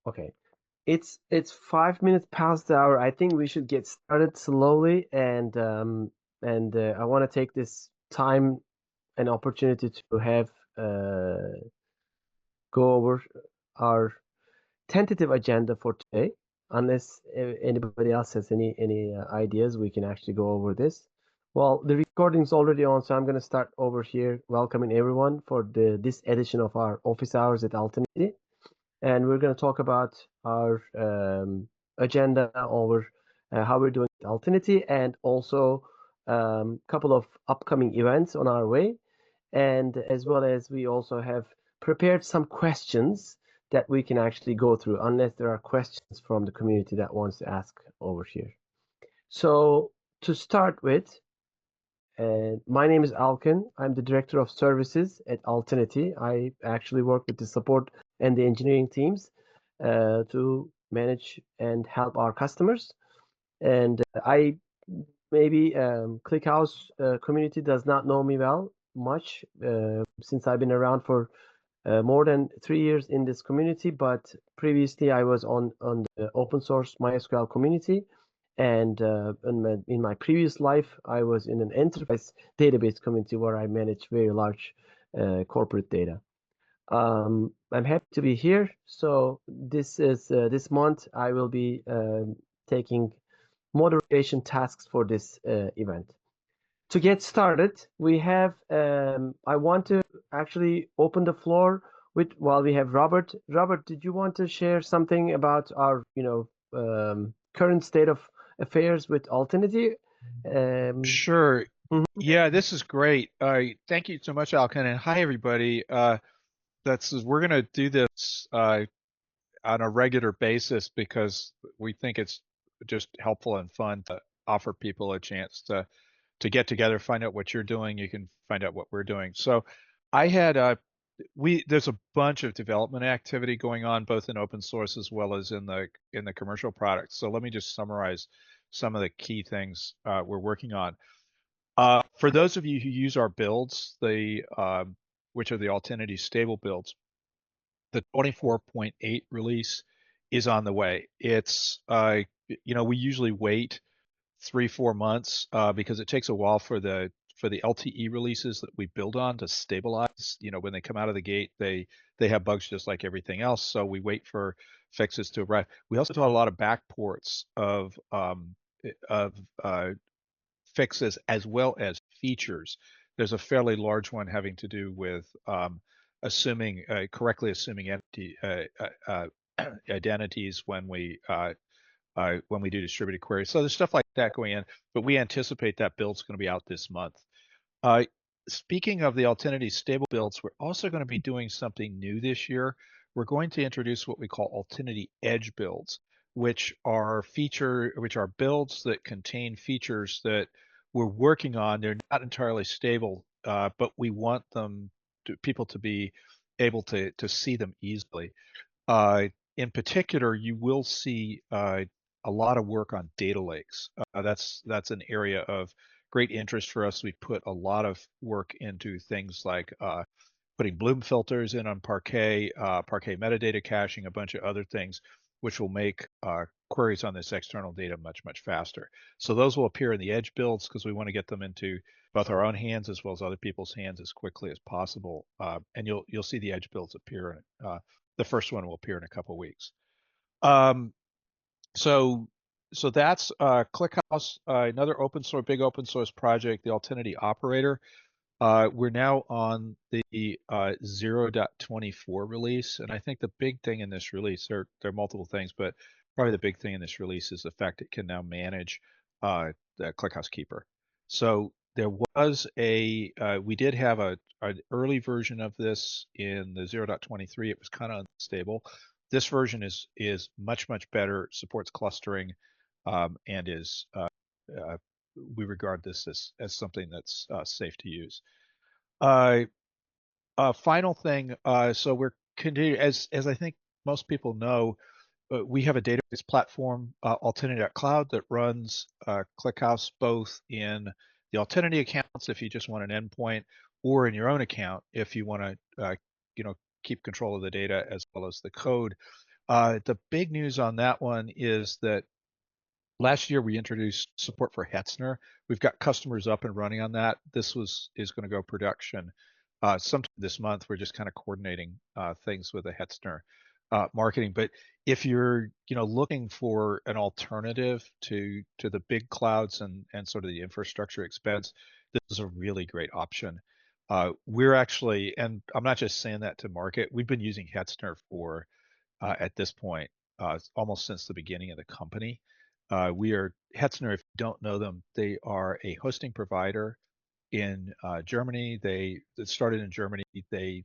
Okay. It's 5 minutes past the hour. I think we should get started slowly, and I want to take this time and opportunity to have go over our tentative agenda for today. Unless anybody else has any ideas, we can actually go over this. Well, the recording's already on, so I'm going to start over here, welcoming everyone for this edition of our office hours at Altinity. And we're going to talk about our agenda over how we're doing at Altinity, and also a couple of upcoming events on our way. And as well as we also have prepared some questions that we can actually go through, unless there are questions from the community that wants to ask over here. So to start with, my name is Alkin. I'm the Director of Services at Altinity. I actually work with the support and the engineering teams to manage and help our customers. And I maybe ClickHouse community does not know me well much since I've been around for more than 3 years in this community. But previously, I was on the open source MySQL community, and in my previous life, I was in an enterprise database community where I managed very large corporate data. I'm happy to be here. So this month I will be taking moderation tasks for this event. To get started, we have I want to actually open the floor with while we have Robert. Robert, did you want to share something about our current state of affairs with Altinity? Um, Sure. mhm. Yeah, this is great. Thank you so much, Alkin, and hi everybody. We're gonna do this on a regular basis because we think it's just helpful and fun to offer people a chance to get together, find out what you're doing. You can find out what we're doing. So, I had there's a bunch of development activity going on both in open source as well as in the commercial products. So let me just summarize some of the key things we're working on. For those of you who use our builds, which are the Altinity stable builds, the 24.8 release is on the way. We usually wait 3-4 months because it takes a while for the LTE releases that we build on to stabilize. When they come out of the gate, they have bugs just like everything else. So we wait for fixes to arrive. We also do a lot of backports of fixes as well as features. There's a fairly large one having to do with correctly assuming identities when we do distributed queries. So there's stuff like that going in, but we anticipate that build's going to be out this month. Uh, Speaking of the Altinity stable builds, we're also going to be doing something new this year. We're going to introduce what we call Altinity Edge builds, which are builds that contain features that we're working on. They're not entirely stable, but we want people to be able to see them easily. In particular, you will see a lot of work on data lakes. That's an area of great interest for us. We put a lot of work into things like putting Bloom filters in on Parquet, Parquet metadata caching, a bunch of other things, which will make queries on this external data much, much faster. So those will appear in the edge builds because we want to get them into both our own hands as well as other people's hands as quickly as possible. And you'll see the edge builds appear. The first one will appear in a couple of weeks. Um, so so that's ClickHouse, another big open source project, the Altinity operator. We're now on the 0.24 release, and I think the big thing in this release, there are multiple things, but probably the big thing in this release is the fact it can now manage the ClickHouse Keeper. So we did have an early version of this in the 0.23. It was kind of unstable. This version is much, much better, supports clustering, and we regard this as something that's safe to use. Uh, Final thing, so we're continuing, as I think most people know, we have a database platform, Altinity.cloud, that runs ClickHouse both in the Altinity accounts if you just want an endpoint, or in your own account if you want to, keep control of the data as well as the code. The big news on that one is that last year we introduced support for Hetzner. We've got customers up and running on that. Is going to go production sometime this month. We're just kind of coordinating things with the Hetzner marketing. But if you're looking for an alternative to the big clouds and sort of the infrastructure expense, this is a really great option. We're actually, and I'm not just saying that to market, we've been using Hetzner for at this point almost since the beginning of the company. We are Hetzner, if you don't know them, they are a hosting provider in Germany. They started in Germany. They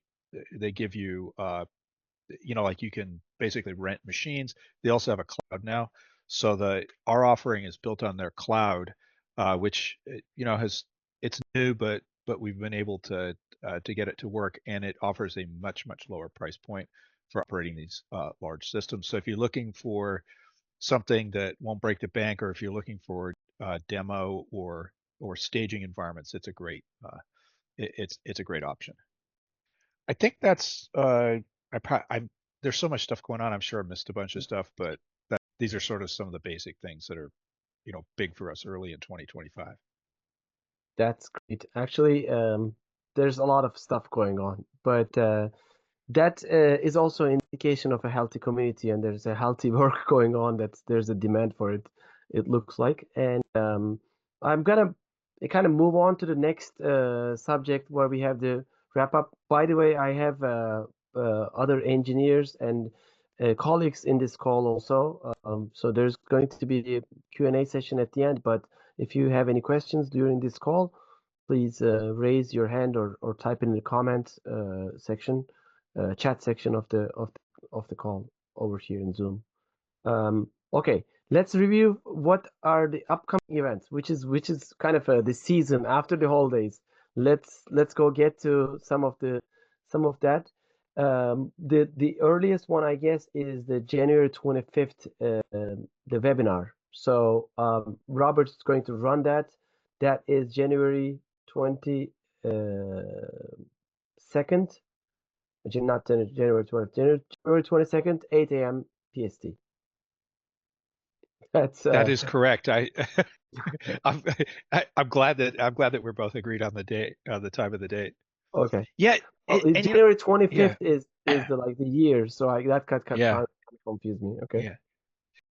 give you like you can basically rent machines. They also have a cloud now. So our offering is built on their cloud, which it's new, but we've been able to get it to work, and it offers a much lower price point for operating these large systems. So if you're looking for something that won't break the bank, or if you're looking for demo or staging environments, it's a great it's a great option. I think that's I'm there's so much stuff going on. I'm sure I missed a bunch of stuff, but these are sort of some of the basic things that are big for us early in 2025. That's great. Actually, there's a lot of stuff going on, but that is also an indication of a healthy community, and there's a healthy work going on. That there's a demand for it. It looks like, and I'm gonna kind of move on to the next subject where we have the wrap up. By the way, I have other engineers and colleagues in this call also. So there's going to be a Q&A session at the end, but if you have any questions during this call, please raise your hand or type in the comment section, chat section of the call over here in Zoom. Okay, let's review what are the upcoming events, which is kind of the season after the holidays. Let's go get to some of that. The earliest one, I guess, is the January 25th, the webinar. So Robert's going to run that. That is January 22nd, not January 20th, January 22nd, 8 a.m. PST. That is correct. I'm, I'm glad that we're both agreed on the date, on the time of the date. Okay. Yeah, Oh, and January 25th yeah, is the year, so that kind yeah, of confused me. Okay. yeah.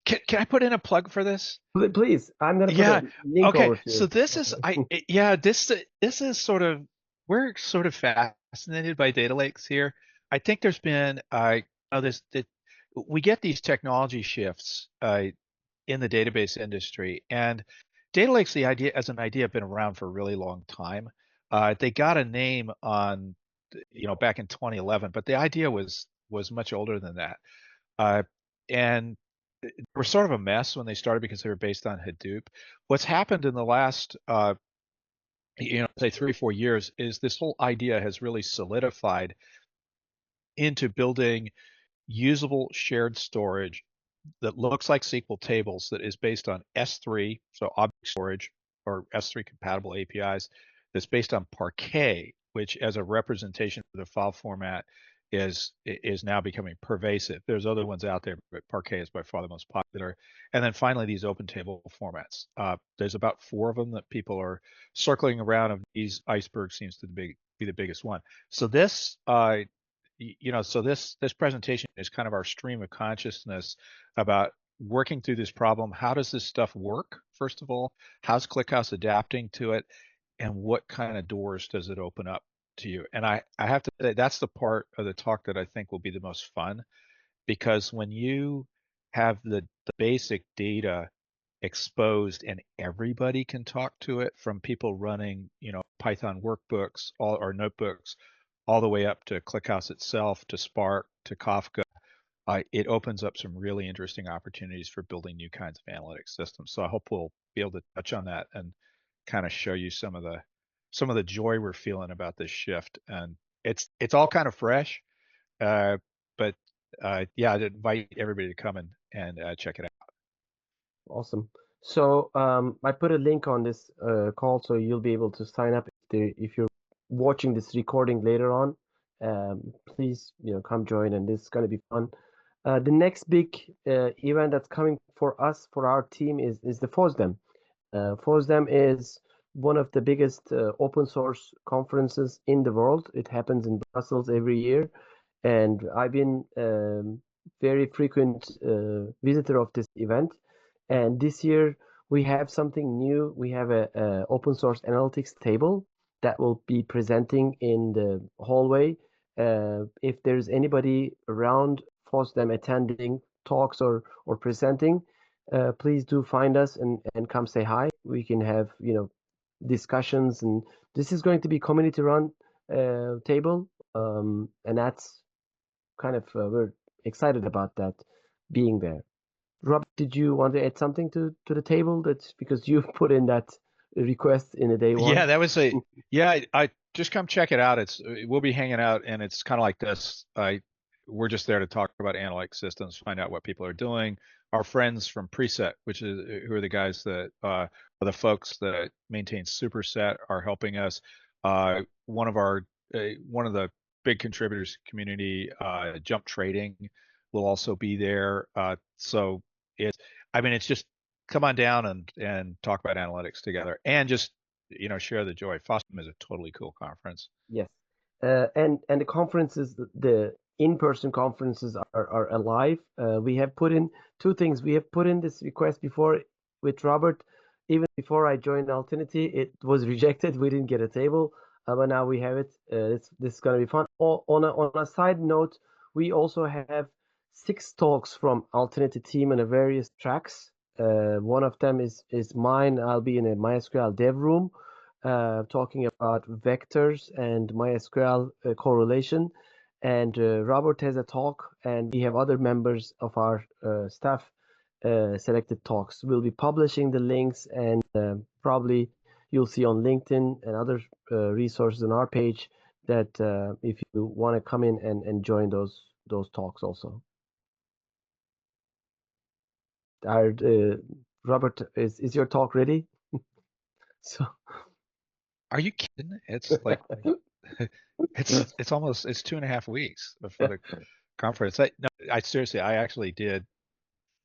Can I put in a plug for this? Please, I'm gonna put Yeah. a link Okay. over So here. this is yeah, this is sort of, we're sort of fascinated by data lakes here. I think there's been this that we get these technology shifts in the database industry, and data lakes, the idea as an idea, have been around for a really long time. They got a name on back in 2011, but the idea was much older than that. And were sort of a mess when they started because they were based on Hadoop. What's happened in the last, say 3 or 4 years, is this whole idea has really solidified into building usable shared storage that looks like SQL tables, that is based on S3, so object storage or S3 compatible APIs, that's based on Parquet, which as a representation of the file format is now becoming pervasive. There's other ones out there, but Parquet is by far the most popular. And then finally, these open table formats. There's about 4 of them that people are circling around. Of these, Iceberg seems to be the biggest one. So this this presentation is kind of our stream of consciousness about working through this problem. How does this stuff work? First of all, how's ClickHouse adapting to it, and what kind of doors does it open up to you? And I have to say, that's the part of the talk that I think will be the most fun, because when you have the basic data exposed and everybody can talk to it, from people running Python workbooks or notebooks, all the way up to ClickHouse itself, to Spark, to Kafka, it opens up some really interesting opportunities for building new kinds of analytics systems. So I hope we'll be able to touch on that and kind of show you some of the joy we're feeling about this shift. And it's all kind of fresh, but yeah, I'd invite everybody to come and check it out. Awesome. So I put a link on this call, so you'll be able to sign up if you're watching this recording later on. Please, come join, and this is going to be fun. The next big event that's coming for us, for our team, is the FOSDEM. FOSDEM is one of the biggest open source conferences in the world. It happens in Brussels every year, and I've been very frequent visitor of this event. And this year we have something new. We have a open source analytics table that will be presenting in the hallway. If there's anybody around FOSDEM attending talks or presenting, please do find us and come say hi. We can have, discussions, and this is going to be community run table, and that's kind of we're excited about that being there. Rob, did you want to add something to the table? That's because you put in that request in the day Yeah, one. that was a yeah. I just come check it out. We'll be hanging out, and it's kind of like this. We're just there to talk about analytic systems, find out what people are doing. Our friends from Preset, which is who are the guys that are the folks that maintain Superset, are helping us. One of the big contributors to the community, Jump Trading, will also be there. So it's just come on down and talk about analytics together, and just share the joy. FOSDEM is a totally cool conference. Yes. And the conferences, the in-person conferences are alive. We have put in two things. We have put in this request before with Robert. Even before I joined Altinity, it was rejected. We didn't get a table, but now we have it. This is going to be fun. On a side note, we also have 6 talks from Altinity team in a various tracks. One of them is mine. I'll be in a MySQL dev room talking about vectors and MySQL correlation. And Robert has a talk, and we have other members of our staff selected talks. We'll be publishing the links, and probably you'll see on LinkedIn and other resources on our page that if you want to come in and join those talks also. Robert, is your talk ready? So Are you kidding? It's like it's almost 2.5 weeks for the conference. I seriously, I actually did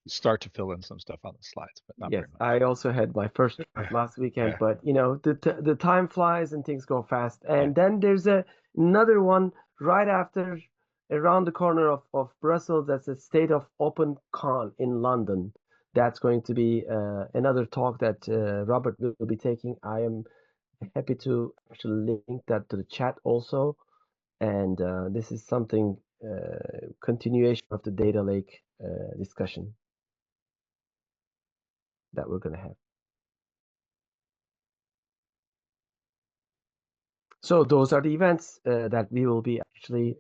start to fill in some stuff on the slides, but not yes, very I also had my first draft last weekend, Yeah, but the time flies and things go fast. yeah. And then there's another one right after, around the corner of Brussels. That's a State of Open Con in London. That's going to be another talk that Robert will be taking. I am happy to actually link that to the chat also. And this is something continuation of the data lake discussion that we're going to have. So those are the events that we will be actually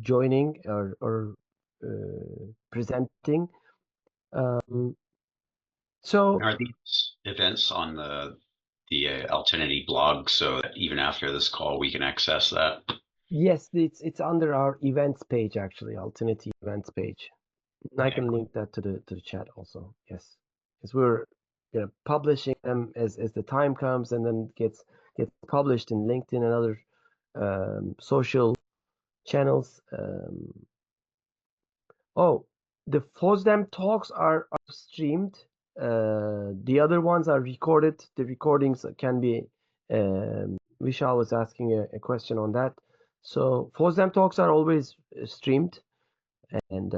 joining or presenting. So Are these events on the Altinity blog, so that even after this call we can access that? yes, it's under our events page, actually, Altinity events page. I Okay, can cool. link that to the chat also. Yes, because we're publishing them as the time comes, and then gets published in LinkedIn and other social channels. Oh, the FOSDEM talks are streamed. The other ones are recorded. The recordings can be. Vishal was asking a question on that. So FOSDEM talks are always streamed, and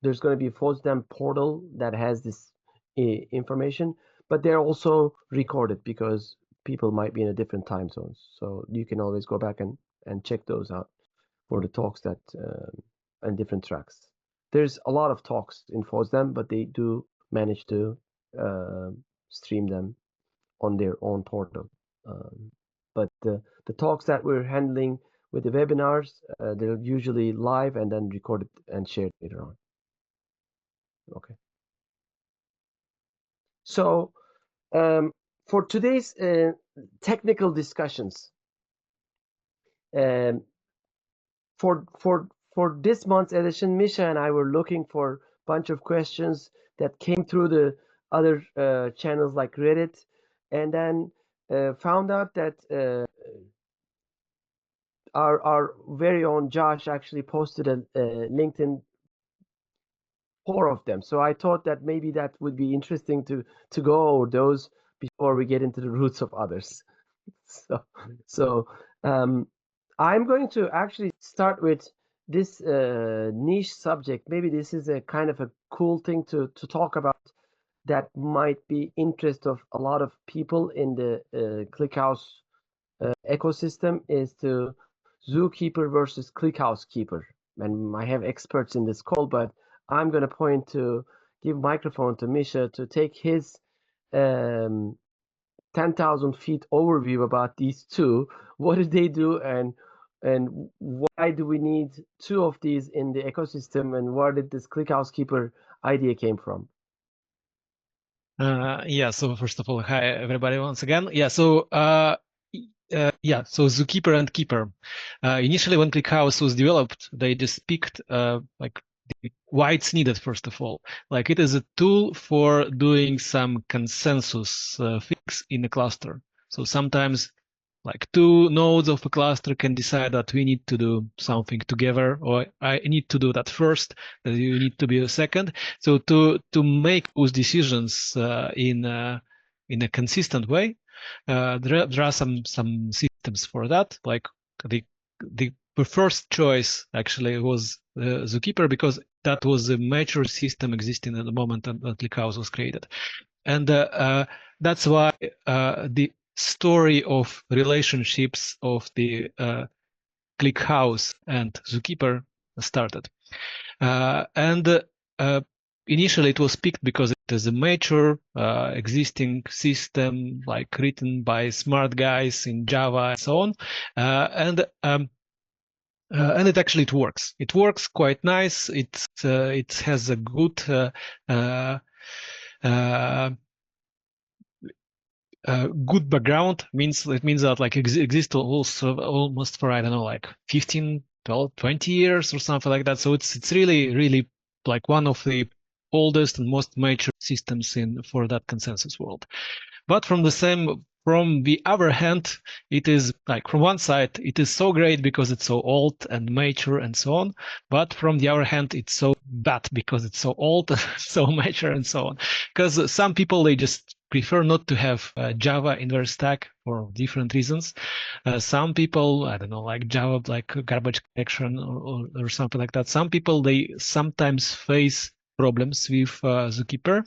there's going to be a FOSDEM portal that has this information, but they're also recorded because people might be in a different time zones. So you can always go back and check those out for the talks that and different tracks. There's a lot of talks in FOSDEM, but they do manage to stream them on their own portal. But the talks that we're handling with the webinars, they're usually live and then recorded and shared later on. Okay. So for today's technical discussions, um, for this month's edition, Misha and I were looking for a bunch of questions that came through the other channels like Reddit, and then found out that our very own Josh actually posted a LinkedIn 4 of them. So I thought that maybe that would be interesting to go over those before we get into the roots of others. So I'm going to actually start with this niche subject. Maybe this is a kind of a cool thing to talk about that might be interest of a lot of people in the ClickHouse ecosystem, is to Zookeeper versus ClickHouse Keeper. And I have experts in this call, but I'm going to give microphone to Misha to take his 10,000 feet overview about these two. What do they do, and why do we need two of these in the ecosystem, and where did this ClickHouse Keeper idea came from? Yeah, so first of all, hi everybody once again. Yeah, so Zookeeper and Keeper. Initially, when ClickHouse was developed, they just picked like why it's needed. First of all, like it is a tool for doing some consensus fix in a cluster. So sometimes, like two nodes of a cluster can decide that we need to do something together, or I need to do that first, that you need to be a second. So to make those decisions in a consistent way, there are some systems for that. Like the first choice actually was Zookeeper, because that was a mature system existing at the moment that ClickHouse was created, and that's why the story of relationships of the ClickHouse and Zookeeper started. And initially it was picked because it is a mature existing system, like written by smart guys in Java and so on. And it actually it works. It works quite nice. It has a good good background. It means that like exists also almost for, I don't know, like 15, 12, 20 years or something like that. So it's really like one of the oldest and most mature systems for that consensus world. But from the other hand, it is like, from one side, it is so great because it's so old and mature and so on. But from the other hand, it's so bad because it's so old, so mature and so on. Because some people, they just prefer not to have Java in their stack for different reasons. Some people, I don't know, like Java, like garbage collection or something like that. Some people, they sometimes face problems with Zookeeper.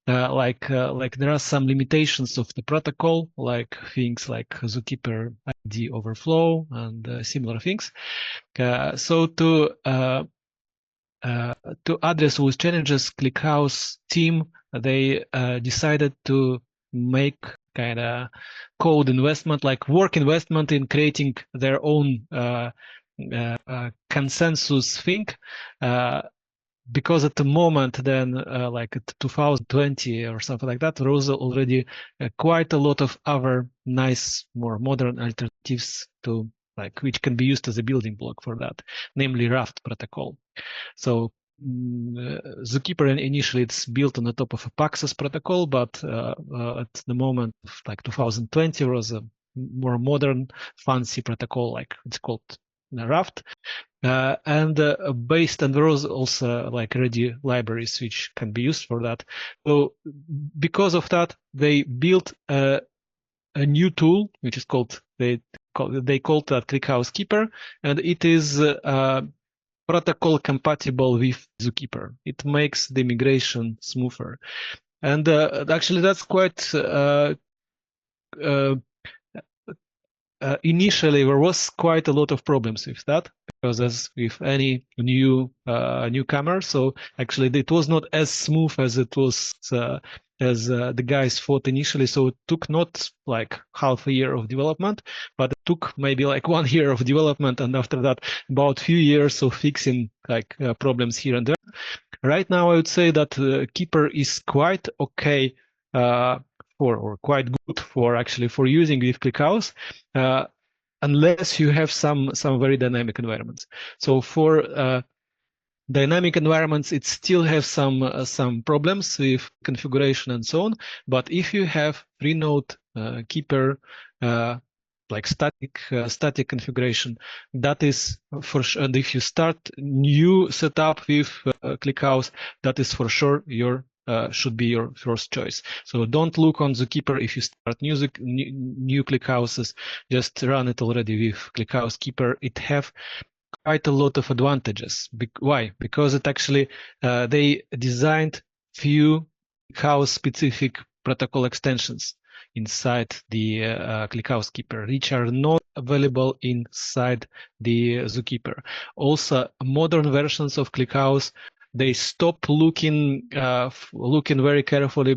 Like there are some limitations of the protocol, like things like Zookeeper ID overflow and similar things. So to address those challenges, ClickHouse team, they decided to make kind of code investment, like work investment in creating their own consensus thing. Because at the moment, then, like 2020 or something like that, there was already quite a lot of other nice, more modern alternatives to, like, which can be used as a building block for that, namely Raft protocol. So Zookeeper initially it's built on the top of a Paxos protocol, but at the moment of like 2020 there was a more modern, fancy protocol, like it's called Raft. Based, and there was also like ready libraries which can be used for that. So because of that, they built a new tool which is called they called that ClickHouse Keeper, and it is protocol compatible with Zookeeper. It makes the migration smoother, and actually that's quite. Initially, there was quite a lot of problems with that, because as with any newcomer, so actually it was not as smooth as it was as the guys thought initially. So it took not like half a year of development, but it took maybe like 1 year of development, and after that, about few years of fixing like problems here and there. Right now, I would say that Keeper is quite okay. Or quite good for actually for using with ClickHouse, unless you have some very dynamic environments. So for dynamic environments, it still has some problems with configuration and so on. But if you have 3-node Keeper like static configuration. That is for sure. And if you start new setup with ClickHouse, that is for sure your should be your first choice. So don't look on Zookeeper if you start new ClickHouses. Just run it already with ClickHouse Keeper. It have quite a lot of advantages. Why? Because it actually they designed few ClickHouse specific protocol extensions inside the ClickHouse Keeper, which are not available inside the Zookeeper. Also, modern versions of ClickHouse, they stop looking very carefully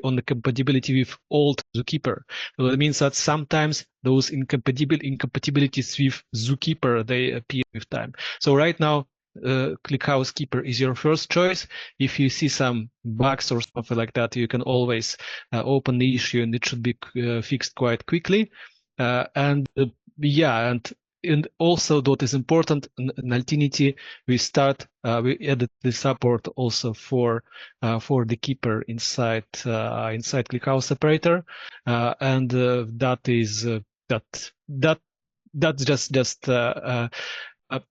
on the compatibility with old Zookeeper. So that means that sometimes those incompatibilities with Zookeeper, they appear with time. So right now, ClickHouse Keeper is your first choice. If you see some bugs or something like that, you can always open the issue, and it should be fixed quite quickly. And also what is important in Altinity, we added the support also for the keeper inside ClickHouse operator, and that's just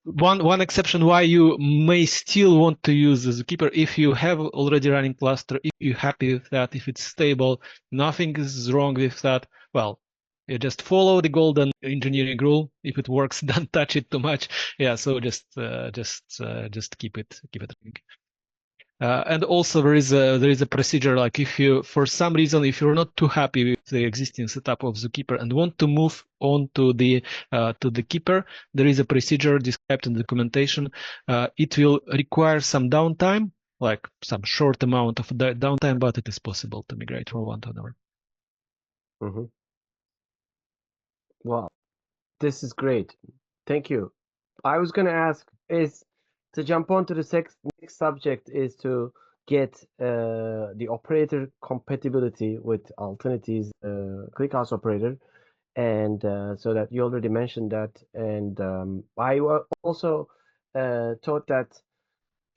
one exception why you may still want to use the Zookeeper if you have already running cluster, if you're happy with that, if it's stable, nothing is wrong with that. Well, you just follow the golden engineering rule. If it works, don't touch it too much. Yeah, so just keep it running. And also there is a procedure, like if you, for some reason, if you're not too happy with the existing setup of Zookeeper and want to move on to the keeper, there is a procedure described in the documentation. It will require some downtime, like some short amount of downtime, but it is possible to migrate from one to another. Mm-hmm. Wow, this is great. Thank you. I was going to ask is to jump on to the next subject is to get the operator compatibility with Altinity's ClickHouse operator, and so that you already mentioned that, and I also thought that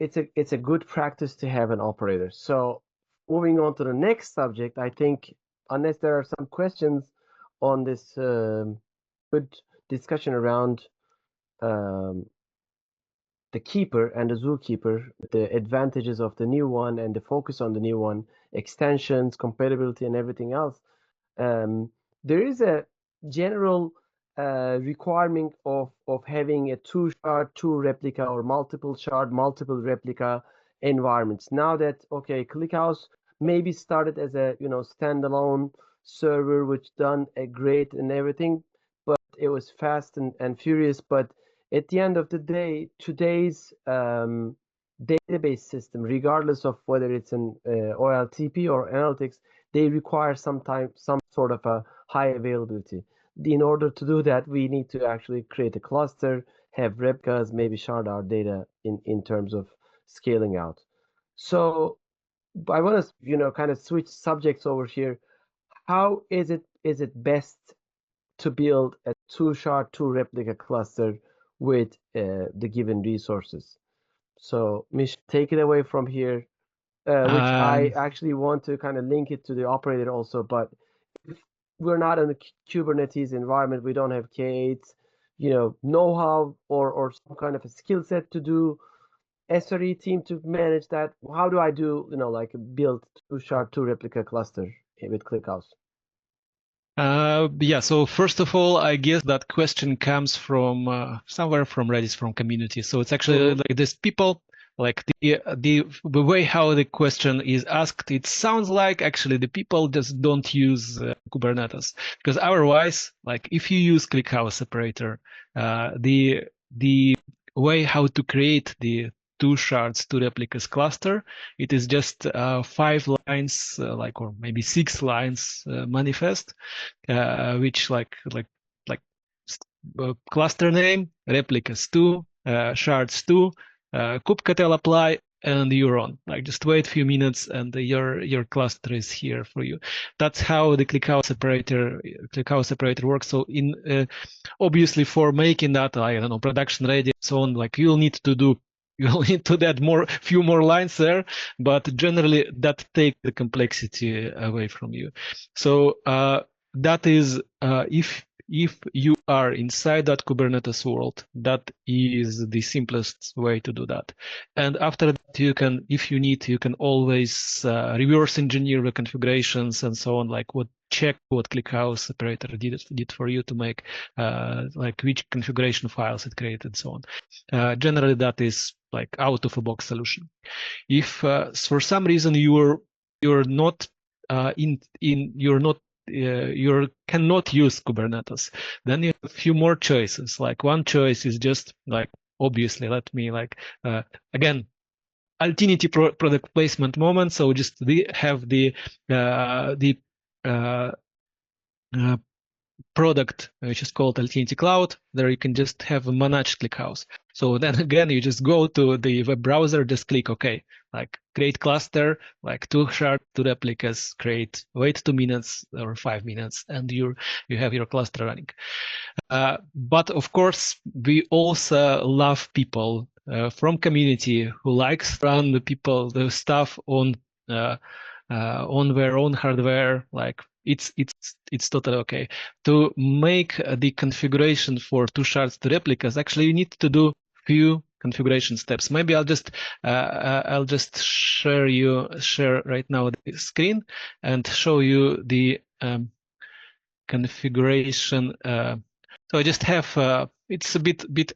it's a good practice to have an operator. So moving on to the next subject, I think unless there are some questions on this good discussion around the keeper and the Zookeeper, the advantages of the new one and the focus on the new one, extensions, compatibility, and everything else. There is a general requirement of having a 2-shard, 2-replica, or multiple shard, multiple replica environments. Now that ClickHouse maybe started as a standalone server, which done a great and everything, but it was fast and furious. But at the end of the day, today's database system, regardless of whether it's an OLTP or analytics, they require some sort of a high availability. In order to do that, we need to actually create a cluster, have replicas, maybe shard our data in terms of scaling out. So I want to kind of switch subjects over here. How is it best to build a 2-shard, 2-replica cluster with the given resources? So Mish, take it away from here, which I actually want to kind of link it to the operator also. But if we're not in the Kubernetes environment, we don't have K8, know-how or some kind of a skill set to do SRE team to manage that. How do I do, like build 2-shard, 2-replica cluster with ClickHouse? Yeah, so first of all, I guess that question comes from somewhere from Redis, from community. So it's actually like these people, like the way how the question is asked, it sounds like actually the people just don't use Kubernetes, because otherwise, like if you use ClickHouse operator, the way how to create the 2 shards, 2 replicas cluster, it is just 5 lines, or maybe 6 lines manifest, which like cluster name, replicas 2, shards 2, kubectl apply, and you're on. Like just wait a few minutes and your cluster is here for you. That's how the ClickHouse operator works. So in obviously for making that, I don't know, production ready and so on, like you'll need to add few more lines there, but generally that takes the complexity away from you. So that is if you are inside that Kubernetes world, that is the simplest way to do that. And after that, you can, if you need, you can always reverse engineer the configurations and so on, like check what ClickHouse operator did for you to make, like which configuration files it created and so on. Generally, that is like out of a box solution. If for some reason you cannot use Kubernetes, then you have a few more choices. Like one choice is just like, obviously, let me like again, Altinity product placement moment. So just have the product which is called Altinity Cloud. There you can just have a managed ClickHouse. So then again, you just go to the web browser, just click OK, like create cluster, like 2 shards, 2 replicas, wait 2 minutes or 5 minutes, and you have your cluster running. But of course, we also love people from community who likes to run the stuff on their own hardware. Like it's totally okay. To make the configuration for 2 shards, 2 replicas, actually you need to do few configuration steps. Maybe I'll just share right now the screen and show you the configuration. So I just have it's a bit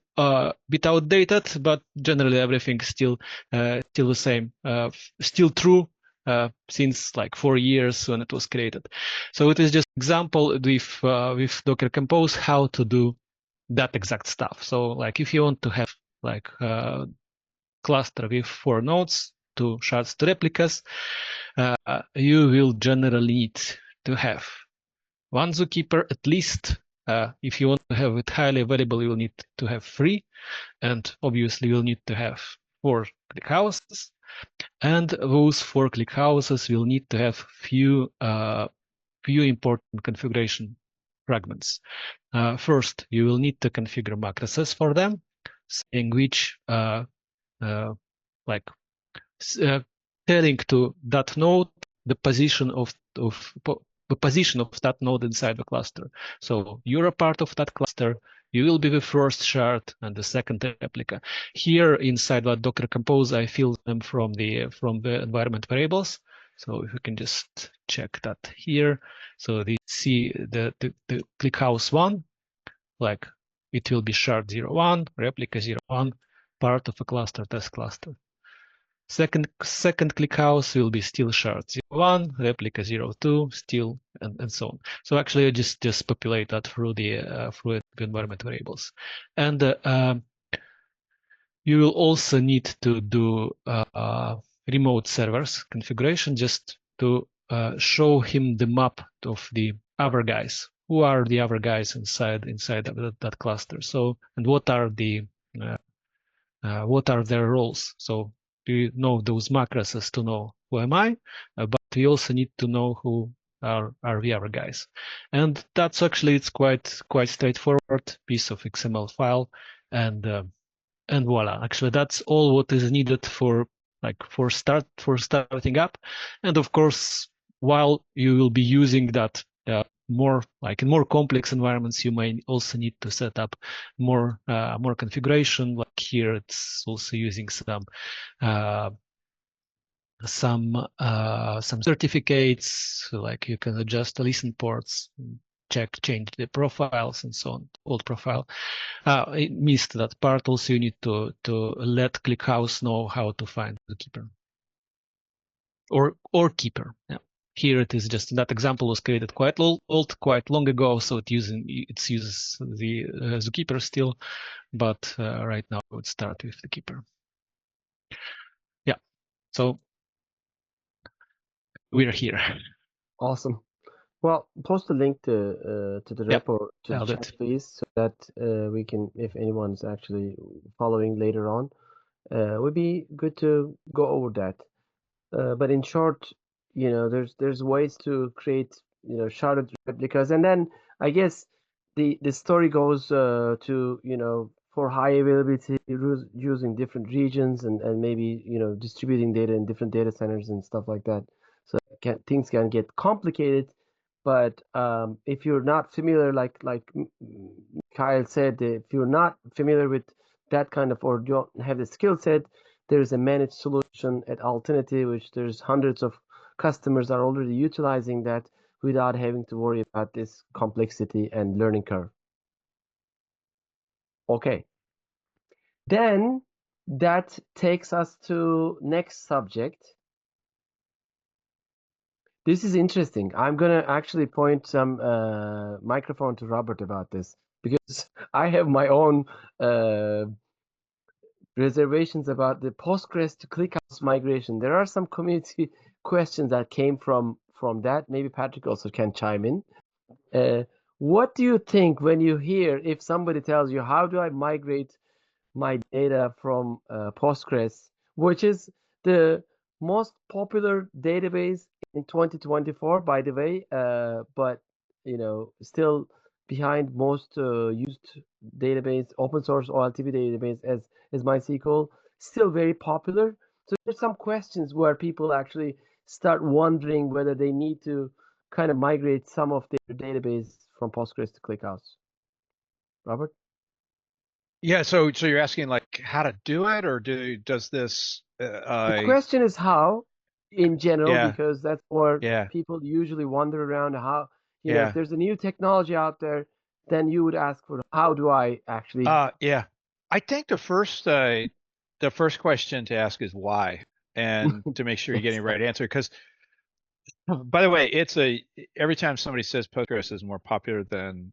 outdated, but generally everything still the same, still true since like 4 years when it was created. So it is just example with Docker Compose how to do that exact stuff. So like if you want to have like cluster with 4 nodes, 2 shards, 2 replicas, you will generally need to have one Zookeeper at least. If you want to have it highly available, you will need to have 3, and obviously you'll need to have 4 ClickHouses, and those 4 ClickHouses will need to have few important configuration fragments. First, you will need to configure macros for them, saying which telling to that node the position of that node inside the cluster. So you're a part of that cluster. You will be the first shard and the second replica. Here inside that Docker Compose, I fill them from the environment variables. So if you can just check that here. So they see the ClickHouse 1, like it will be shard 01, replica 01, part of a cluster, test cluster. Second ClickHouse will be still shard 01, replica 02, still, and so on. So actually, I just populate that through the environment variables, and you will also need to do remote servers configuration just to show him the map of the other guys. Who are the other guys inside of that cluster? So, and what are their roles? So we know those macros to know who am I, but we also need to know who are the other guys. And that's actually, it's quite straightforward piece of XML file, and voila. Actually, that's all what is needed for starting up. And of course, while you will be using that more like in more complex environments, you may also need to set up more configuration. Like here, it's also using some certificates. Like you can adjust the listen ports, change the profiles, and so on. Old profile. I missed that part. Also, you need to let ClickHouse know how to find the keeper or keeper. Yeah. Here it is just that example was created quite long ago, so it uses the Zookeeper still, but right now I would start with the keeper. Yeah, so we're here. Awesome. Well, post a link to the repo to the chat, please, so that we can, if anyone's actually following later on, would be good to go over that. But in short, there's ways to create sharded replicas, and then I guess the story goes to for high availability using different regions and maybe distributing data in different data centers and stuff like that. So things can get complicated, But if you're not familiar, like Kyle said, if you're not familiar with that kind of, or don't have the skill set, there's a managed solution at Altinity, which there's hundreds of customers are already utilizing that without having to worry about this complexity and learning curve. Okay. Then that takes us to next subject. This is interesting. I'm gonna actually point some microphone to Robert about this because I have my own reservations about the Postgres to ClickHouse migration. There are some community questions that came from that. Maybe Patrick also can chime in. What do you think when you hear if somebody tells you, how do I migrate my data from Postgres, which is the most popular database in 2024, by the way, but still behind most used database, open source OLTP database as MySQL, still very popular. So there's some questions where people actually start wondering whether they need to kind of migrate some of their database from Postgres to ClickHouse. Robert? Yeah, so you're asking like how to do it, or does this The question is how, in general, yeah, because that's where yeah, people usually wander around. How, if yeah. there's a new technology out there, then you would ask for how do I actually. Yeah. I think the first question to ask is why, and to make sure you're getting the right answer. Because, by the way, every time somebody says Postgres is more popular than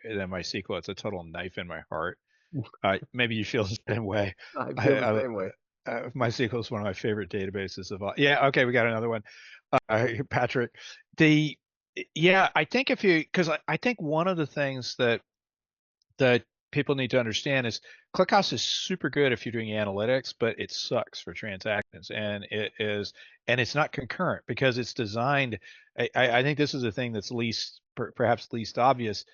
MySQL, it's a total knife in my heart. Maybe you feel the same way. I feel the I, same way. MySQL is one of my favorite databases of all. Yeah. Okay. We got another one. Patrick, I think because I think one of the things that people need to understand is ClickHouse is super good if you're doing analytics, but it sucks for transactions, and it's not concurrent because it's designed. I think this is the thing that's perhaps least obvious.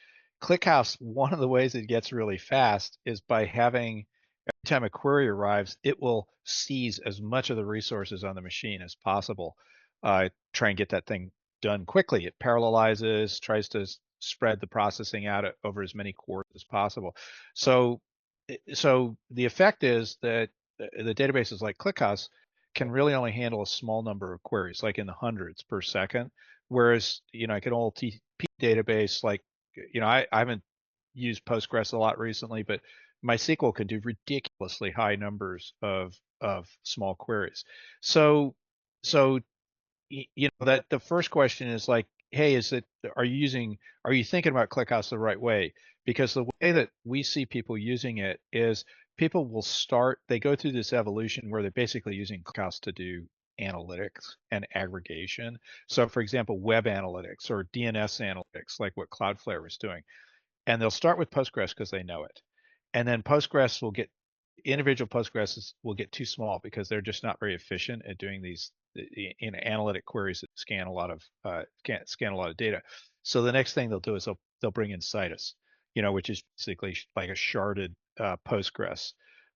ClickHouse, one of the ways it gets really fast is by having, every time a query arrives, it will seize as much of the resources on the machine as possible. Try and get that thing done quickly. It parallelizes, tries to spread the processing out over as many cores as possible. So the effect is that the databases like ClickHouse can really only handle a small number of queries, like in the hundreds per second. Whereas, like an old TP database, like, I haven't used Postgres a lot recently, but MySQL can do ridiculously high numbers of small queries. So that the first question is like, hey, are you thinking about ClickHouse the right way? Because the way that we see people using it is people they go through this evolution where they're basically using ClickHouse to do analytics and aggregation. So for example, web analytics or DNS analytics, like what Cloudflare was doing. And they'll start with Postgres because they know it. And then individual Postgres will get too small because they're just not very efficient at doing these analytic queries that scan a lot of data. So the next thing they'll do is they'll bring in Citus, which is basically like a sharded Postgres,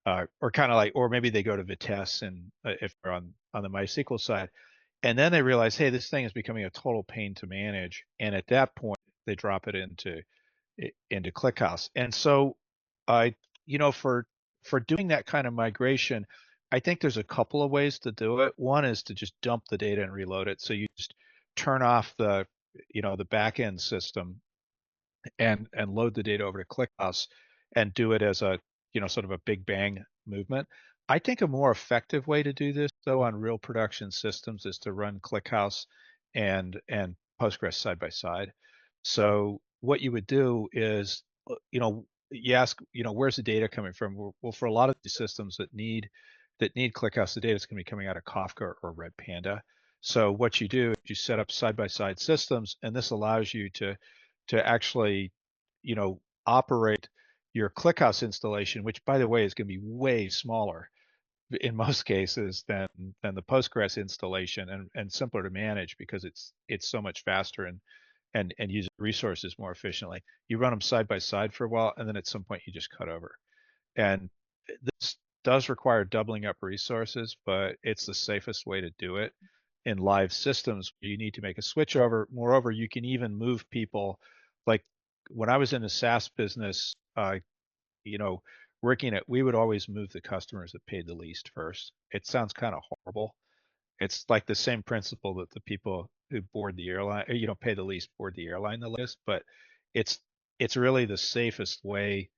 or kind of like, or maybe they go to Vitesse, and if they're on the MySQL side, and then they realize, hey, this thing is becoming a total pain to manage, and at that point they drop it into ClickHouse. And so, for doing that kind of migration, I think there's a couple of ways to do it. One is to just dump the data and reload it. So you just turn off the backend system and load the data over to ClickHouse and do it as a sort of a big bang movement. I think a more effective way to do this, though, on real production systems is to run ClickHouse and Postgres side by side. So what you would do is, you ask, where's the data coming from? Well, for a lot of these systems that need ClickHouse, the data is going to be coming out of Kafka or Red Panda. So what you do is you set up side by side systems, and this allows you to actually, operate your ClickHouse installation, which, by the way, is going to be way smaller in most cases than the Postgres installation, and simpler to manage because it's so much faster and use resources more efficiently. You run them side by side for a while, and then at some point you just cut over. And this does require doubling up resources, but it's the safest way to do it. in live systems, you need to make a switch over. Moreover, you can even move people. Like when I was in the SaaS business, you know, we would always move the customers that paid the least first. It sounds kind of horrible. It's like the same principle that the people who board the airline, pay the least board the airline the list, but it's really the safest way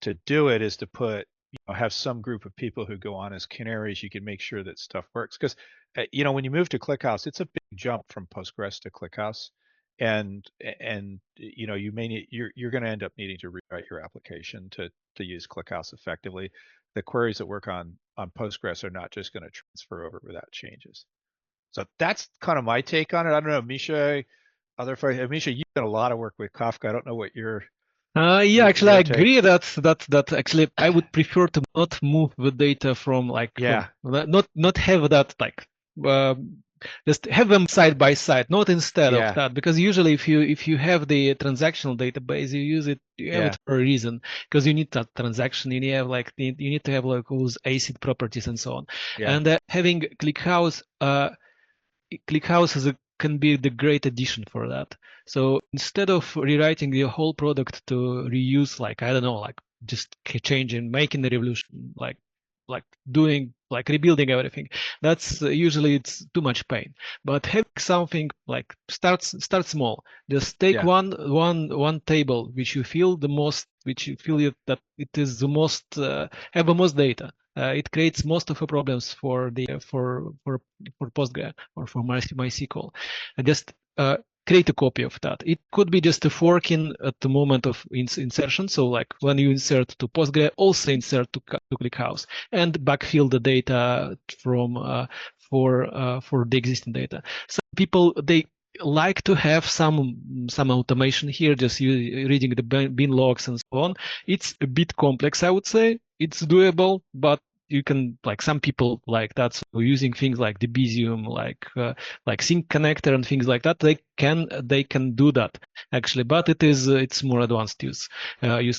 to do it is to have some group of people who go on as canaries. You can make sure that stuff works because when you move to ClickHouse, it's a big jump from Postgres to ClickHouse, and you're going to end up needing to rewrite your application to use ClickHouse effectively. The queries that work on Postgres are not just going to transfer over without changes. So that's kind of my take on it. I don't know, Misha. Misha, you've done a lot of work with Kafka. I don't know what your Yeah, actually, I take. agree that actually I would prefer to not move the data from not have that just have them side by side, not instead of that, because usually if you have the transactional database, you have it for a reason, because you need that transaction, you need to have like all those ACID properties and so on. And having ClickHouse can be the great addition for that. So instead of rewriting the whole product to reuse, just changing, making the revolution, rebuilding everything, that's usually it's too much pain. But having something like start small. Just take one table which you feel that it is the most have the most data. It creates most of the problems for Postgres or for MySQL. Just create a copy of that. It could be just a forking at the moment of insertion. So like when you insert to Postgres, also insert to ClickHouse and backfill the data from for the existing data. Some people they like to have some automation here, just reading the bin logs and so on. It's a bit complex, I would say. It's doable, but you can some people like that. So using things like Debezium, like sync connector and things like that, they can do that actually. But it's more advanced use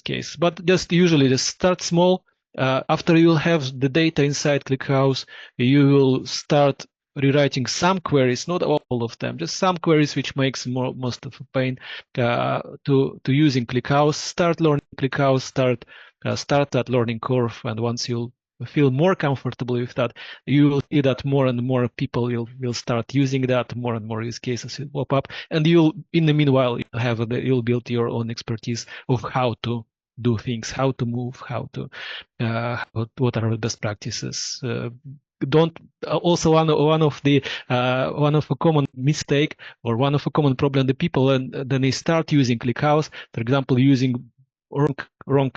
case. But usually just start small. After you'll have the data inside ClickHouse, you will start rewriting some queries, not all of them, just some queries which makes most of the pain to using ClickHouse. Start learning ClickHouse, start that learning curve, and once you'll feel more comfortable with that, you will see that more and more people will start using that, more and more use cases will pop up, and in the meanwhile you'll build your own expertise of how to do things, how to move, what are the best practices. Also one of a common mistake or one of a common problem the people, and then they start using ClickHouse, for example, using wrong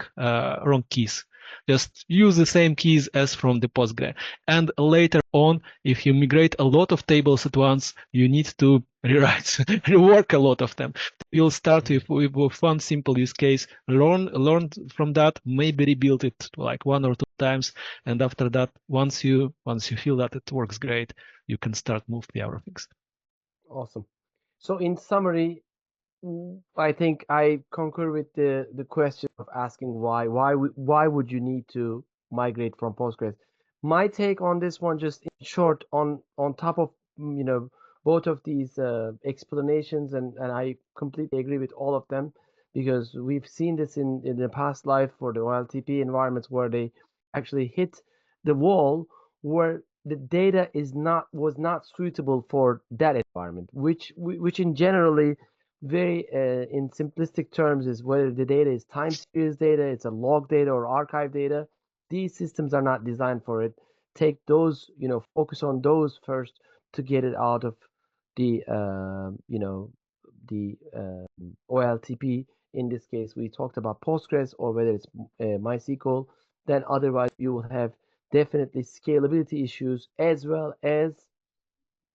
keys. Just use the same keys as from the Postgres. And later on, if you migrate a lot of tables at once, you need to rework a lot of them. You'll start with one simple use case, learn from that, maybe rebuild it like 1 or 2 times, and after that, once you feel that it works great, you can start move the other things. Awesome. So in summary, I think I concur with the question of asking why would you need to migrate from Postgres. My take on this one, just in short, on top of both of these explanations, and I completely agree with all of them, because we've seen this in the past life for the OLTP environments where they actually hit the wall where the data was not suitable for that environment, which in generally very in simplistic terms is whether the data is time series data, it's a log data or archive data. These systems are not designed for it. Take those, focus on those first to get it out of the OLTP. In this case, we talked about Postgres, or whether it's MySQL. Then otherwise you will have definitely scalability issues, as well as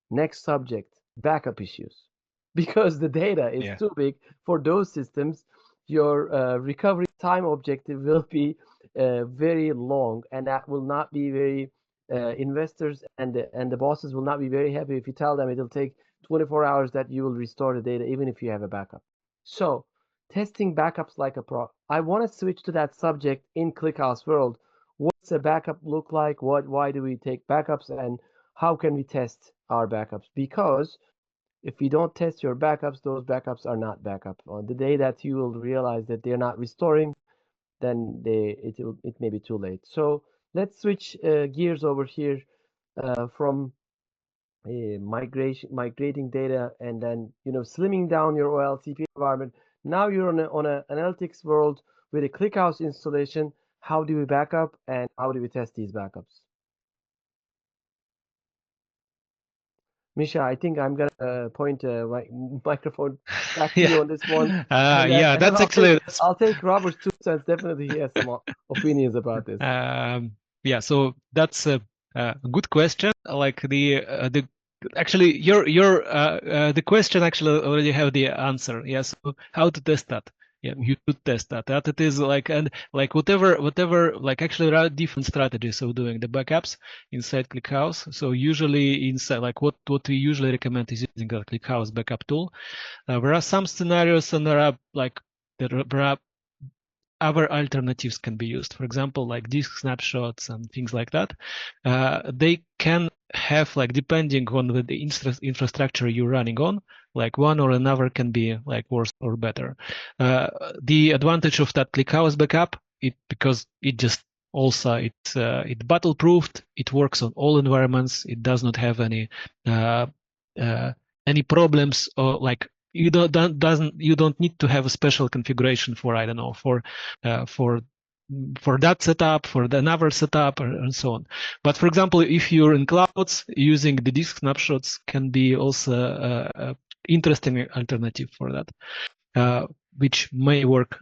next subject, backup issues. Because the data is too big for those systems, your recovery time objective will be very long, and that will not be very investors and the bosses will not be very happy if you tell them it'll take 24 hours that you will restore the data even if you have a backup. So testing backups like a pro. I want to switch to that subject in ClickHouse world. What's a backup look like? Why do we take backups, and how can we test our backups, because if you don't test your backups, those backups are not backup. On the day that you will realize that they're not restoring, then it may be too late. So let's switch gears over here from migrating data, and then slimming down your OLTP environment. Now you're on a analytics world with a ClickHouse installation. How do we back up, and how do we test these backups? Misha, I think I'm gonna point my microphone back to you on this one, and then Yeah, that's actually I'll take Robert's 2 cents. Definitely, he has some opinions about this. yeah. So that's a good question. Like the actually the question actually already have the answer. Yes. So how to test that? Yeah, you should test that. That it is like, and like whatever like actually there are different strategies of doing the backups inside ClickHouse. So usually inside, like what we usually recommend is using a ClickHouse backup tool. There are some scenarios, and there are other alternatives can be used. For example, like disk snapshots and things like that. They can have, like, depending on the infrastructure you're running on, like one or another can be like worse or better. The advantage of that ClickHouse backup, because it just also it battle proofed. It works on all environments. It does not have any problems, or like you don't need to have a special configuration for, I don't know, for that setup, for another setup, and so on. But for example, if you're in clouds, using the disk snapshots can be also a interesting alternative for that, which may work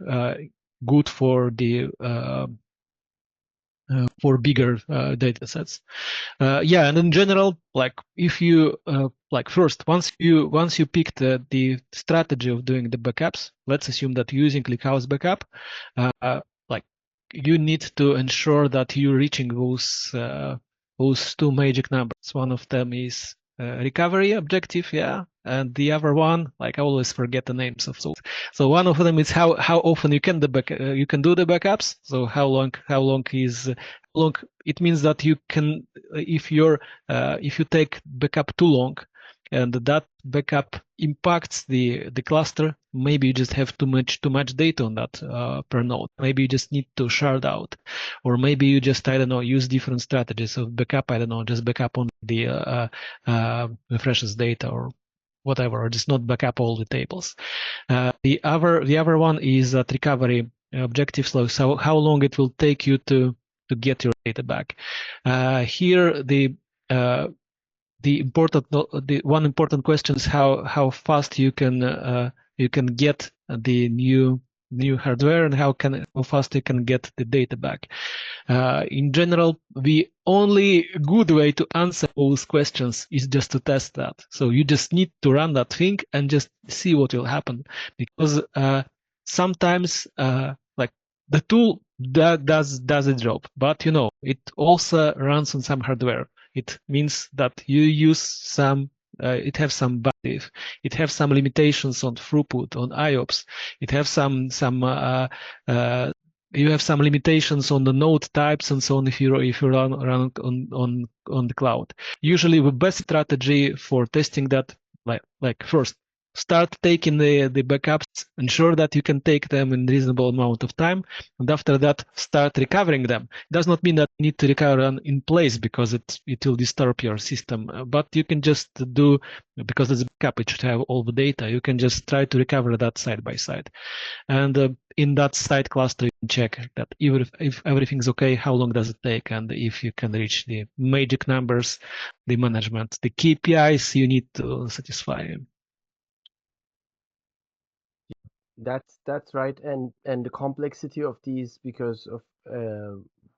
good for the for bigger data sets. Yeah, and in general, like if you like first, once you pick the strategy of doing the backups, let's assume that you're using ClickHouse backup, like you need to ensure that you're reaching those two magic numbers. One of them is recovery objective, yeah, and the other one, like I always forget the names of those. So one of them is how often you can do the backups. So how long it means that you can, if you take backup too long and that backup impacts the cluster, maybe you just have too much data on that per node. Maybe you just need to shard out, or maybe you just, I don't know, use different strategies of backup. I don't know, just backup on the refreshes data or whatever, or just not backup all the tables. The other one is that recovery objective slow. So how long it will take you to get your data back. Here the one important question is how fast you can get the new hardware, and how fast you can get the data back. In general, the only good way to answer all those questions is just to test that. So you just need to run that thing and just see what will happen, because sometimes like the tool does a job, but it also runs on some hardware. It means that you use some. It has some bandwidth. It has some limitations on throughput, on IOPS. It has some you have some limitations on the node types and so on if you run on the cloud. Usually the best strategy for testing that, like first, start taking the backups, ensure that you can take them in reasonable amount of time, and after that start recovering them. It does not mean that you need to recover in place, because it will disturb your system, but you can just do, because it's a backup, it should have all the data. You can just try to recover that side by side. And in that side cluster, you can check that if everything's okay, how long does it take, and if you can reach the magic numbers, the management, the KPIs you need to satisfy. That's right, and the complexity of these, because of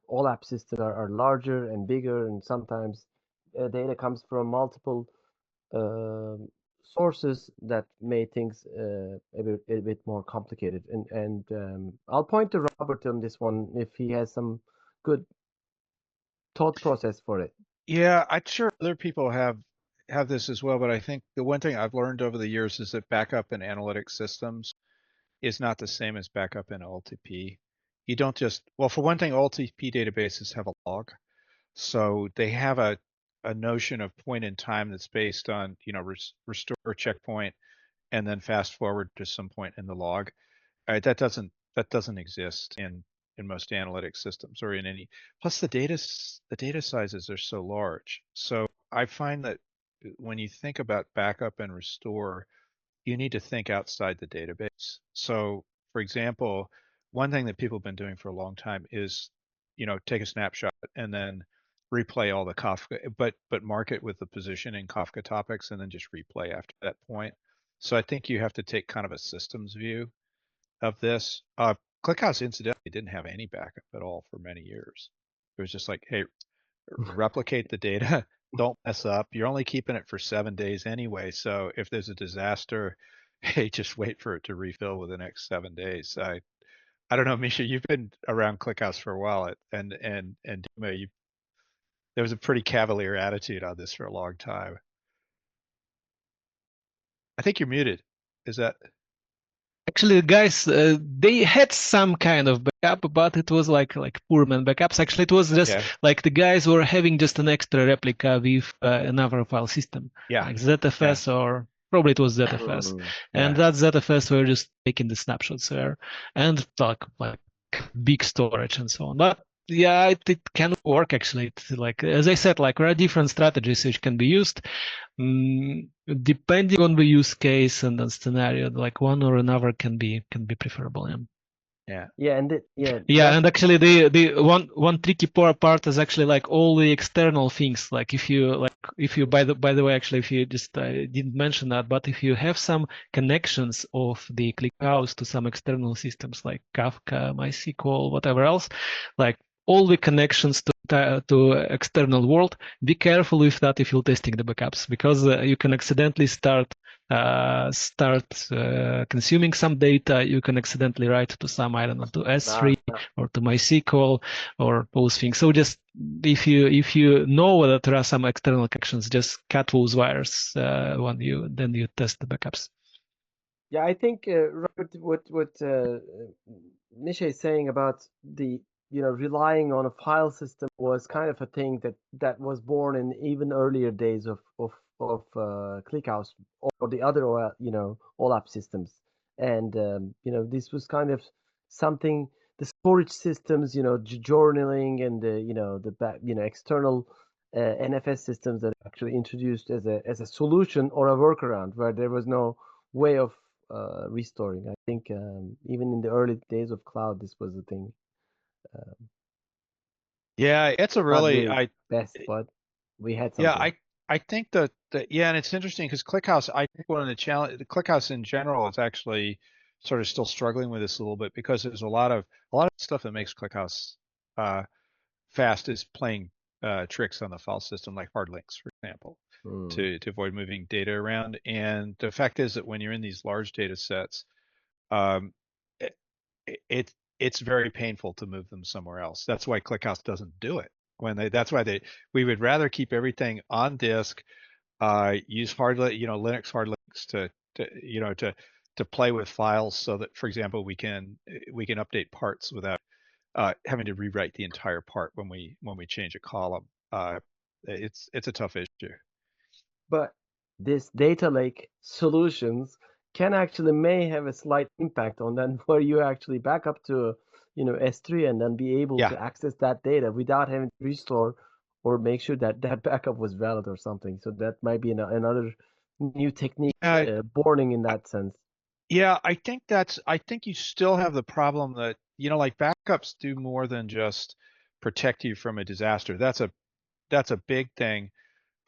all app systems are larger and bigger, and sometimes data comes from multiple sources that make things a bit more complicated. And I'll point to Robert on this one if he has some good thought process for it. Yeah, I'm sure other people have this as well, but I think the one thing I've learned over the years is that backup in analytic systems is not the same as backup in OLTP. You don't just, well, for one thing, OLTP databases have a log. So they have a notion of point in time that's based on, restore checkpoint and then fast forward to some point in the log. That doesn't exist in most analytic systems or in any. Plus, the data sizes are so large. So I find that when you think about backup and restore, you need to think outside the database. So, for example, one thing that people have been doing for a long time is, take a snapshot and then replay all the Kafka, but mark it with the position in Kafka topics and then just replay after that point. So I think you have to take kind of a systems view of this. ClickHouse incidentally didn't have any backup at all for many years. It was just like, hey, replicate the data, don't mess up. You're only keeping it for 7 days anyway. So if there's a disaster, hey, just wait for it to refill within the next 7 days. I don't know, Misha, you've been around ClickHouse for a while, and Dima, there was a pretty cavalier attitude on this for a long time. I think you're muted. Is that? Actually, guys, they had some kind of backup, but it was like poor man backups. Actually, it was just Yeah. like the guys were having just an extra replica with another file system, Yeah. like ZFS or probably it was ZFS, and Yeah. that ZFS were just taking the snapshots there and like big storage and so on. But yeah, it can work actually. It's like as I said, like there are different strategies which can be used. Depending on the use case and the scenario, like one or another can be preferable. Yeah. Yeah, and Yeah, and actually the one tricky part is actually like all the external things. Like if you by the way, actually if you just didn't mention that, but if you have some connections of the ClickHouse to some external systems like Kafka, MySQL, whatever else, like all the connections to external world, be careful with that if you're testing the backups, because you can accidentally start consuming some data. You can accidentally write to some, I don't know, to S3 or to MySQL or those things. So just if you know that there are some external connections, just cut those wires when you test the backups. Yeah, I think Robert, what Misha is saying about the relying on a file system was kind of a thing that was born in even earlier days of ClickHouse or the other OLAP systems, and this was kind of something, the storage systems, journaling and the external NFS systems that actually introduced as a solution or a workaround where there was no way of restoring. I think even in the early days of cloud, this was a thing. Yeah, it's a Not really very best, but we had yeah, something. I think that yeah, and it's interesting because ClickHouse, I think one of the ClickHouse in general is actually sort of still struggling with this a little bit because there's a lot of stuff that makes ClickHouse fast is playing tricks on the file system, like hard links, for example, to avoid moving data around. And the fact is that when you're in these large data sets, um, it's very painful to move them somewhere else. That's why ClickHouse doesn't do it. That's why we would rather keep everything on disk, use Linux hard links to play with files so that, for example, we can update parts without having to rewrite the entire part when we change a column. It's a tough issue. But this data lake solutions can actually may have a slight impact on then where you actually back up to S3 and then be able Yeah. to access that data without having to restore or make sure that that backup was valid or something. So that might be another new technique born in that sense. Yeah, I think you still have the problem that, like backups do more than just protect you from a disaster. That's a big thing.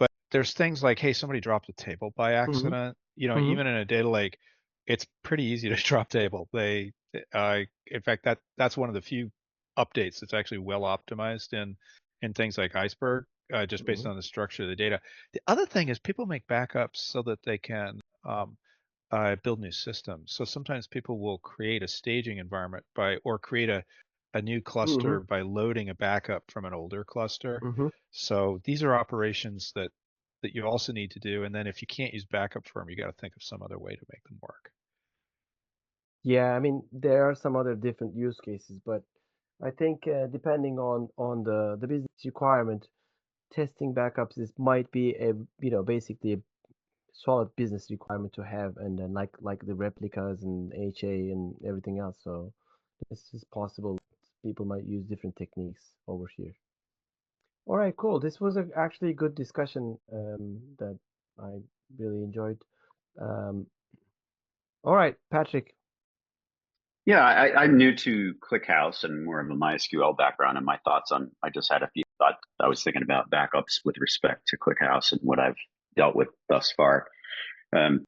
But there's things like, hey, somebody dropped a table by accident. Even in a data lake, it's pretty easy to drop table. In fact, that's one of the few updates that's actually well optimized in things like Iceberg, just based on the structure of the data. The other thing is people make backups so that they can build new systems. So sometimes people will create a staging environment or create a new cluster by loading a backup from an older cluster. So these are operations that you also need to do. And then if you can't use backup for them, you got to think of some other way to make them work. Yeah, I mean there are some other different use cases, but I think depending on the business requirement, testing backups might be a basically a solid business requirement to have, and then like the replicas and HA and everything else. So this is possible. People might use different techniques over here. All right, cool. This was actually a good discussion that I really enjoyed. All right, Patrick. Yeah, I'm new to ClickHouse and more of a MySQL background, and my thoughts on, I just had a few thoughts. I was thinking about backups with respect to ClickHouse and what I've dealt with thus far. The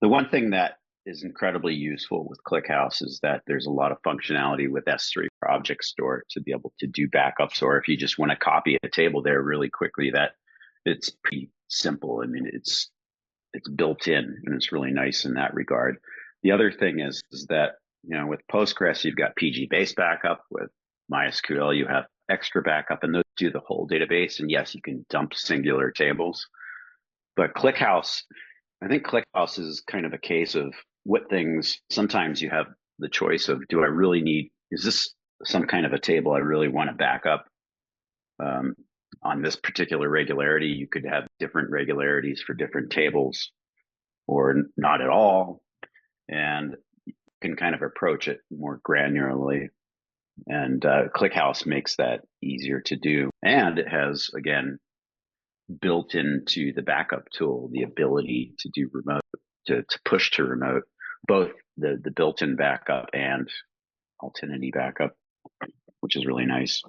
one thing that is incredibly useful with ClickHouse is that there's a lot of functionality with S3 for object store to be able to do backups, or if you just want to copy a table there really quickly, that it's pretty simple. I mean, it's built in, and it's really nice in that regard. The other thing is that, with Postgres, you've got PG base backup. With MySQL, you have extra backup, and those do the whole database. And yes, you can dump singular tables. But ClickHouse, I think ClickHouse is kind of a case of what things, sometimes you have the choice of, do I really need, is this some kind of a table I really want to back up on this particular regularity? You could have different regularities for different tables or not at all. And you can kind of approach it more granularly. And ClickHouse makes that easier to do. And it has, again, built into the backup tool, the ability to do remote, to push to remote, both the built-in backup and Altinity backup, which is really nice.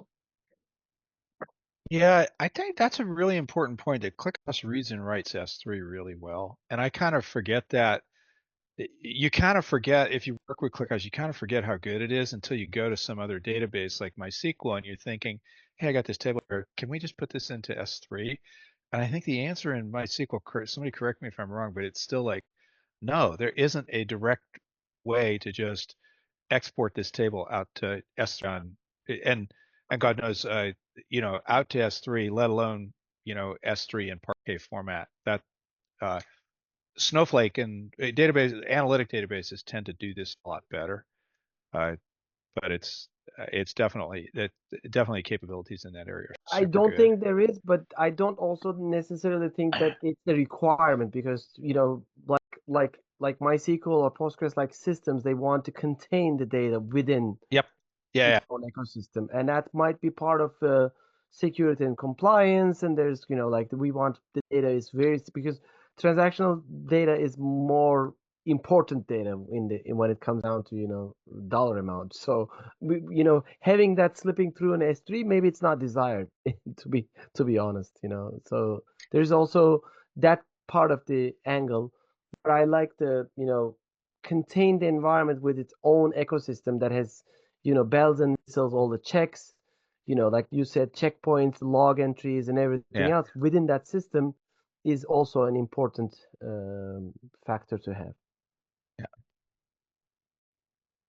Yeah, I think that's a really important point, that ClickHouse reads and writes S3 really well. And I kind of forget that. You kind of forget, if you work with ClickHouse, you kind of forget how good it is until you go to some other database like MySQL and you're thinking, hey, I got this table here. Can we just put this into S3? And I think the answer in MySQL, somebody correct me if I'm wrong, but it's still like, no, there isn't a direct way to just export this table out to S3 and God knows, out to S3, let alone, S3 in Parquet format. That Snowflake and analytic databases tend to do this a lot better, but it's definitely capabilities in that area are I super don't good. think there is, but I don't also necessarily think that it's a requirement, because like MySQL or Postgres like systems, they want to contain the data within Yep. Yeah. its own ecosystem, and that might be part of security and compliance. And there's we want the data is because transactional data is more important data when it comes down to dollar amount. So having that slipping through an S3, maybe it's not desired to be honest. So there's also that part of the angle. But I like the contained environment with its own ecosystem that has bells and whistles, all the checks, like you said, checkpoints, log entries, and everything else within that system is also an important factor to have. Yeah.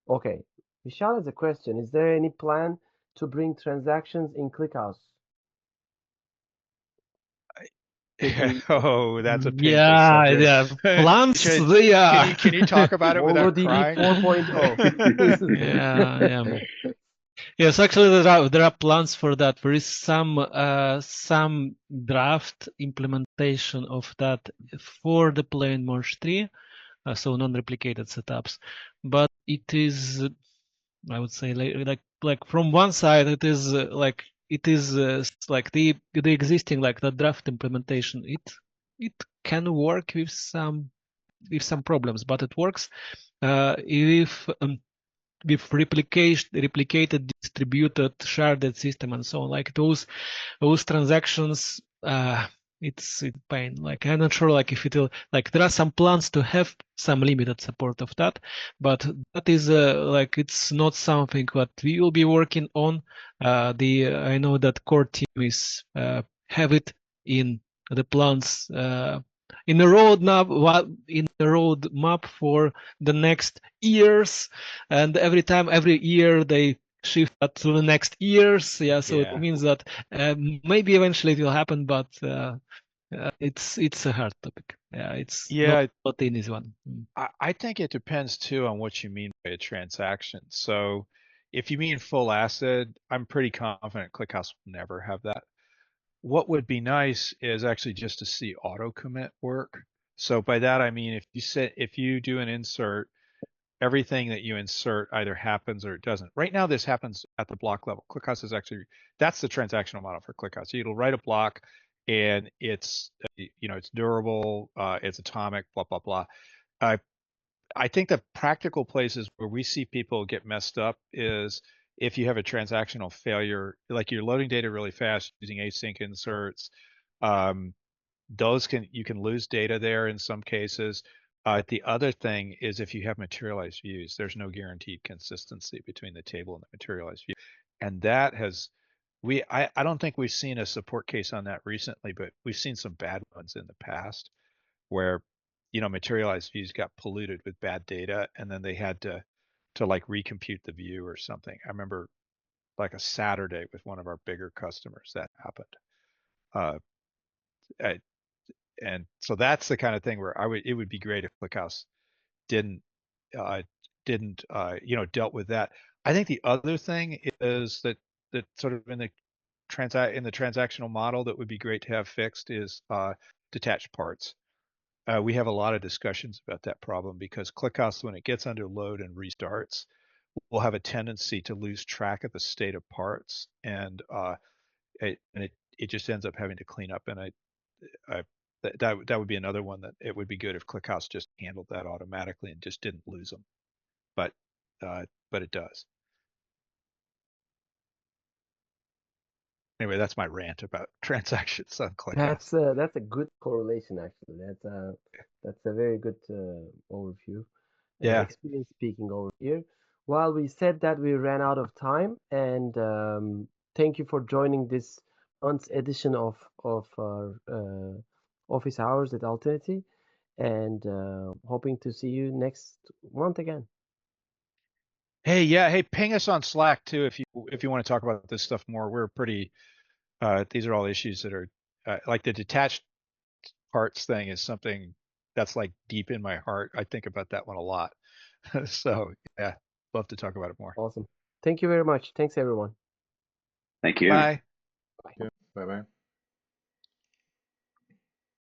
Okay. Vishal has a question. Is there any plan to bring transactions in ClickHouse? Oh, that's a painful Yeah, subject. yeah. Plans, Can you talk about it without MongoDB crying? 4.0. Yeah. Yes, actually there are plans for that. There is some draft implementation of that for the plain merge tree, so non-replicated setups. But it is, I would say, like from one side, it is like the existing, like the draft implementation. It can work with some problems, but it works if with replicated, distributed, sharded system and so on. Like those transactions, it's a pain. Like I'm not sure, like if it'll, like there are some plans to have some limited support of that, but that is like it's not something that we will be working on. I know that core team is have it in the plans. In the roadmap for the next years, and every year they shift that to the next years. Yeah, so it means that maybe eventually it will happen, but it's a hard topic. Yeah, it's not an easy one. I think it depends too on what you mean by a transaction. So if you mean full ACID, I'm pretty confident ClickHouse will never have that. what would be nice is actually just to see auto commit work. So by that I mean if you do an insert, everything that you insert either happens or it doesn't. Right now this happens at the block level. ClickHouse is actually, that's the transactional model for ClickHouse. So it'll write a block and it's it's durable, it's atomic, blah blah blah. I think the practical places where we see people get messed up is if you have a transactional failure, like you're loading data really fast using async inserts. You can lose data there in some cases. The other thing is if you have materialized views, there's no guaranteed consistency between the table and the materialized view. And that has, I don't think we've seen a support case on that recently, but we've seen some bad ones in the past where, materialized views got polluted with bad data and then they had to like recompute the view or something. I remember like a Saturday with one of our bigger customers that happened. And so that's the kind of thing where it would be great if ClickHouse didn't dealt with that. I think the other thing is that sort of in the transactional model that would be great to have fixed is detached parts. We have a lot of discussions about that problem because ClickHouse, when it gets under load and restarts, will have a tendency to lose track of the state of parts, and it just ends up having to clean up. And that would be another one that it would be good if ClickHouse just handled that automatically and just didn't lose them. But it does. Anyway, that's my rant about transactions on ClickHouse. That's a good correlation actually. That's a very good overview. Yeah. Experience speaking over here. While we said that, we ran out of time, and thank you for joining this month's edition of our office hours at Altinity, and hoping to see you next month again. Hey, ping us on Slack too if you want to talk about this stuff more. We're pretty. These are all issues that are like the detached parts thing is something that's like deep in my heart. I think about that one a lot. So yeah, love to talk about it more. Awesome. Thank you very much. Thanks everyone. Thank you. Bye. Bye. Bye bye.